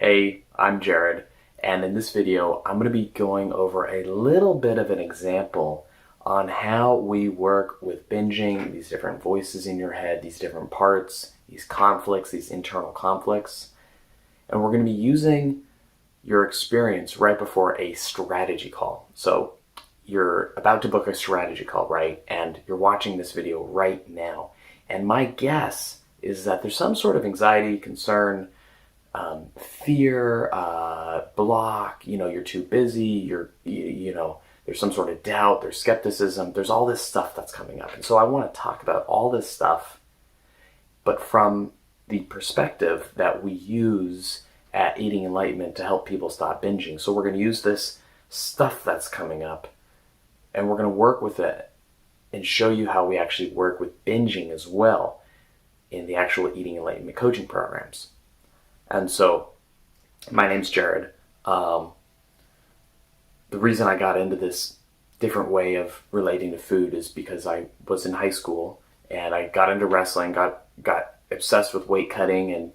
Hey, I'm Jared, and in this video, I'm going to be going over a little bit of an example on how we work with binging, these different voices in your head, these different parts, these conflicts, these internal conflicts. And we're going to be using your experience right before a strategy call. So you're about to book a strategy call, right? And you're watching this video right now. And my guess is that there's some sort of anxiety, concern, fear, block, you're too busy, there's some sort of doubt, there's skepticism, there's all this stuff that's coming up. And so I want to talk about all this stuff, but from the perspective that we use at Eating Enlightenment to help people stop binging. So we're going to use this stuff that's coming up and we're going to work with it and show you how we actually work with binging as well in the actual Eating Enlightenment coaching programs. And so, my name's Jared. The reason I got into this different way of relating to food is because I was in high school and I got into wrestling, got obsessed with weight cutting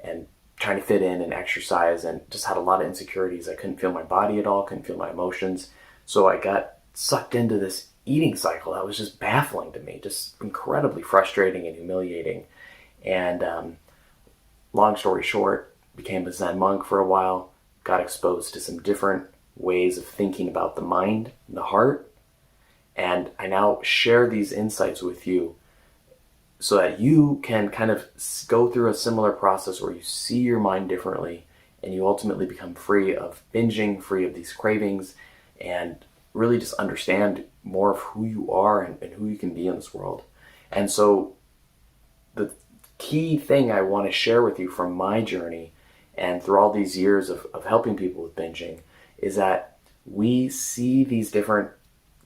and trying to fit in and exercise, and just had a lot of insecurities. I couldn't feel my body at all, couldn't feel my emotions. So I got sucked into this eating cycle that was just baffling to me, just incredibly frustrating and humiliating. And long story short, became a Zen monk for a while, got exposed to some different ways of thinking about the mind and the heart, and I now share these insights with you so that you can kind of go through a similar process where you see your mind differently and you ultimately become free of binging, free of these cravings, and really just understand more of who you are and who you can be in this world. And so the key thing I want to share with you from my journey and through all these years of helping people with binging is that we see these different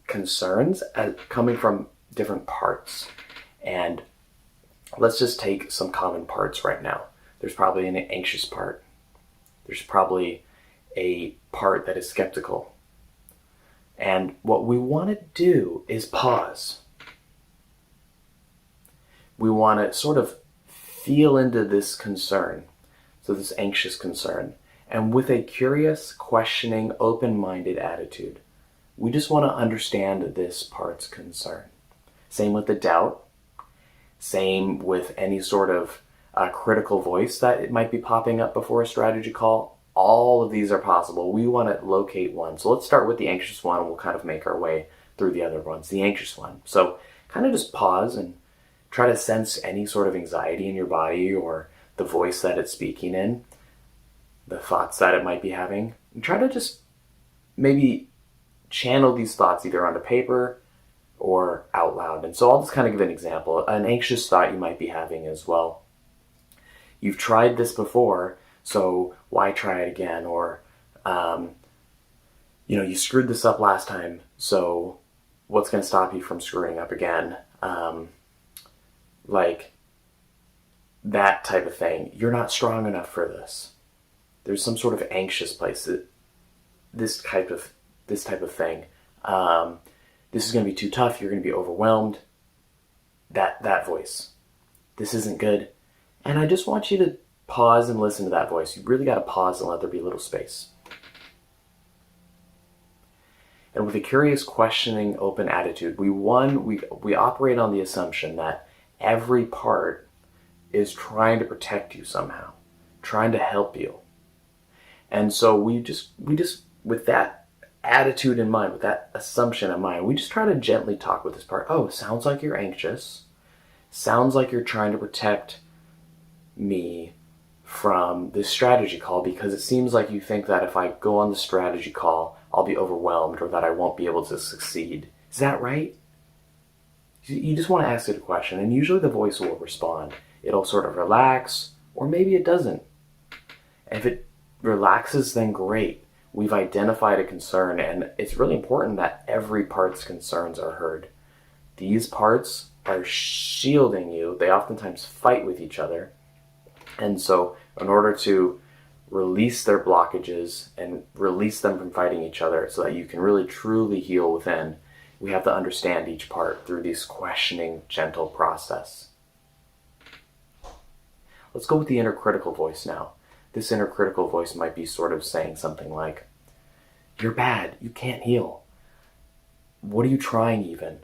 concerns as coming from different parts. And let's just take some common parts right now. There's probably an anxious part. There's probably a part that is skeptical. And what we want to do is pause. We want to sort of feel into this concern, so this anxious concern, and with a curious, questioning, open-minded attitude, we just want to understand this part's concern. Same with the doubt, same with any sort of critical voice that it might be popping up before a strategy call. All of these are possible. We want to locate one. So let's start with the anxious one and we'll kind of make our way through the other ones. The anxious one. So kind of just pause and try to sense any sort of anxiety in your body or the voice that it's speaking in, the thoughts that it might be having, and try to just maybe channel these thoughts either onto paper or out loud. And so I'll just kind of give an example. An anxious thought you might be having as well. You've tried this before, so why try it again? Or, you screwed this up last time, so what's going to stop you from screwing up again? Like that type of thing. You're not strong enough for this. There's some sort of anxious place. This type of thing. This is going to be too tough. You're going to be overwhelmed. That voice. This isn't good. And I just want you to pause and listen to that voice. You really got to pause and let there be a little space. And with a curious, questioning, open attitude, we operate on the assumption that every part is trying to protect you somehow, trying to help you. And so we just with that attitude in mind, with that assumption in mind, we just try to gently talk with this part. Oh, sounds like you're anxious. Sounds like you're trying to protect me from this strategy call because it seems like you think that if I go on the strategy call, I'll be overwhelmed or that I won't be able to succeed. Is that right? You just want to ask it a question, and usually the voice will respond. It'll sort of relax, or maybe it doesn't. And if it relaxes, then great. We've identified a concern, and it's really important that every part's concerns are heard. These parts are shielding you. They oftentimes fight with each other. And so in order to release their blockages and release them from fighting each other so that you can really truly heal within, we have to understand each part through this questioning, gentle process. Let's go with the inner critical voice now. this inner critical voice might be sort of saying something like, "You're bad, you can't heal. What are you trying even?"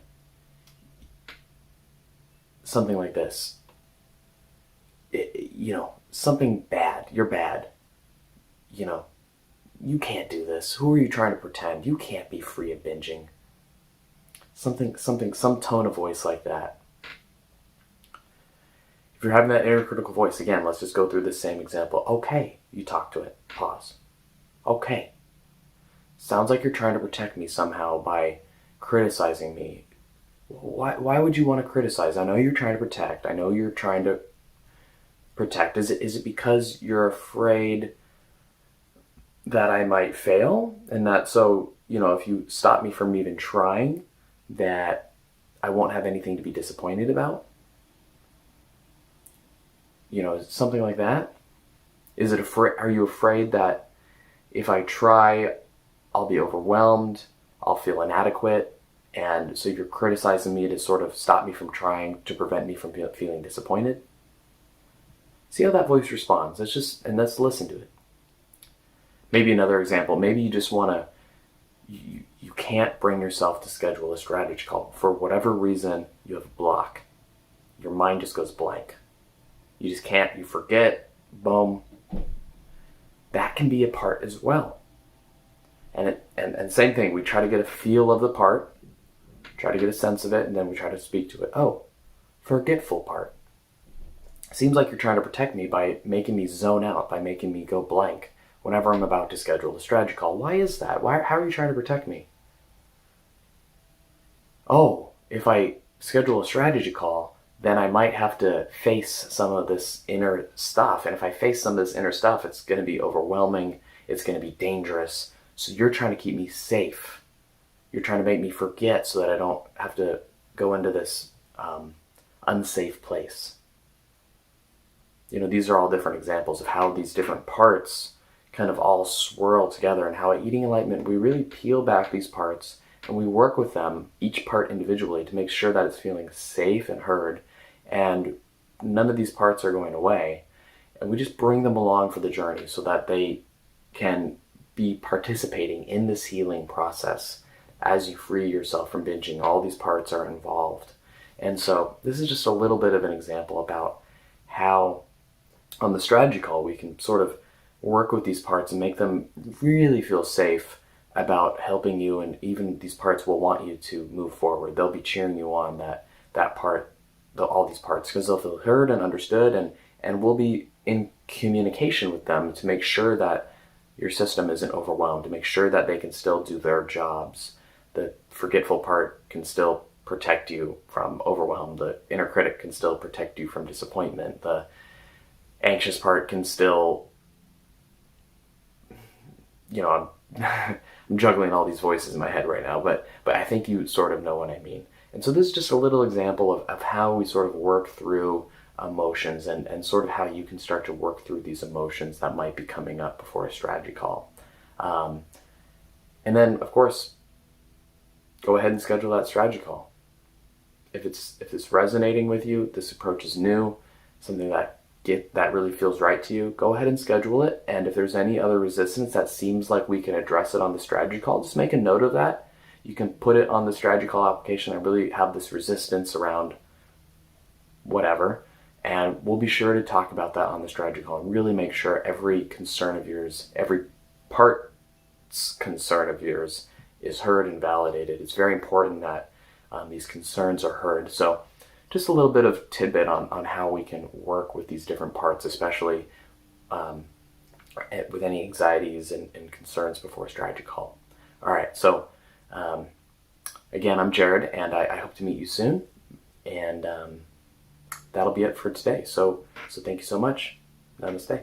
Something like this. Something bad. You're bad. You can't do this. Who are you trying to pretend? You can't be free of binging. Some tone of voice like that. If you're having that inner critical voice, again, let's just go through the same example. Okay, you talk to it. Pause. Okay. Sounds like you're trying to protect me somehow by criticizing me. Why would you want to criticize? I know you're trying to protect. I know you're trying to protect. Is it because you're afraid that I might fail? And that so, if you stop me from even trying, that I won't have anything to be disappointed about? Something like that? Are you afraid that if I try, I'll be overwhelmed, I'll feel inadequate, and so you're criticizing me to sort of stop me from trying, to prevent me from feeling disappointed? See how that voice responds. Let's listen to it. Maybe another example. Maybe you just want to, you can't bring yourself to schedule a strategy call. For whatever reason, you have a block. Your mind just goes blank. You just can't, you forget, boom. That can be a part as well. And same thing, we try to get a feel of the part, try to get a sense of it, and then we try to speak to it. Oh, forgetful part. Seems like you're trying to protect me by making me zone out, by making me go blank whenever I'm about to schedule a strategy call. Why is that? How are you trying to protect me? Oh, if I schedule a strategy call, then I might have to face some of this inner stuff. And if I face some of this inner stuff, it's going to be overwhelming. It's going to be dangerous. So you're trying to keep me safe. You're trying to make me forget so that I don't have to go into this unsafe place. These are all different examples of how these different parts kind of all swirl together, and how at Eating Enlightenment, we really peel back these parts and we work with them, each part individually, to make sure that it's feeling safe and heard, and none of these parts are going away. And we just bring them along for the journey so that they can be participating in this healing process. As you free yourself from binging, all these parts are involved. And so this is just a little bit of an example about how on the strategy call we can sort of work with these parts and make them really feel safe about helping you, and even these parts will want you to move forward. They'll be cheering you on, that part, all these parts, because they'll feel heard and understood, and we'll be in communication with them to make sure that your system isn't overwhelmed, to make sure that they can still do their jobs. The forgetful part can still protect you from overwhelm. The inner critic can still protect you from disappointment. The anxious part can still, I'm juggling all these voices in my head right now, but I think you sort of know what I mean. And so this is just a little example of how we sort of work through emotions, and sort of how you can start to work through these emotions that might be coming up before a strategy call. And then, of course, go ahead and schedule that strategy call. If it's resonating with you, this approach is new, something that really feels right to you, go ahead and schedule it. And if there's any other resistance that seems like we can address it on the strategy call, just make a note of that. You can put it on the strategy call application. I really have this resistance around whatever, and we'll be sure to talk about that on the strategy call and really make sure every concern of yours, every part's concern of yours is heard and validated. It's very important that these concerns are heard. So just a little bit of tidbit on how we can work with these different parts, especially with any anxieties and concerns before a strategy call. All right, so again, I'm Jared, and I hope to meet you soon. And that'll be it for today. So thank you so much. Namaste.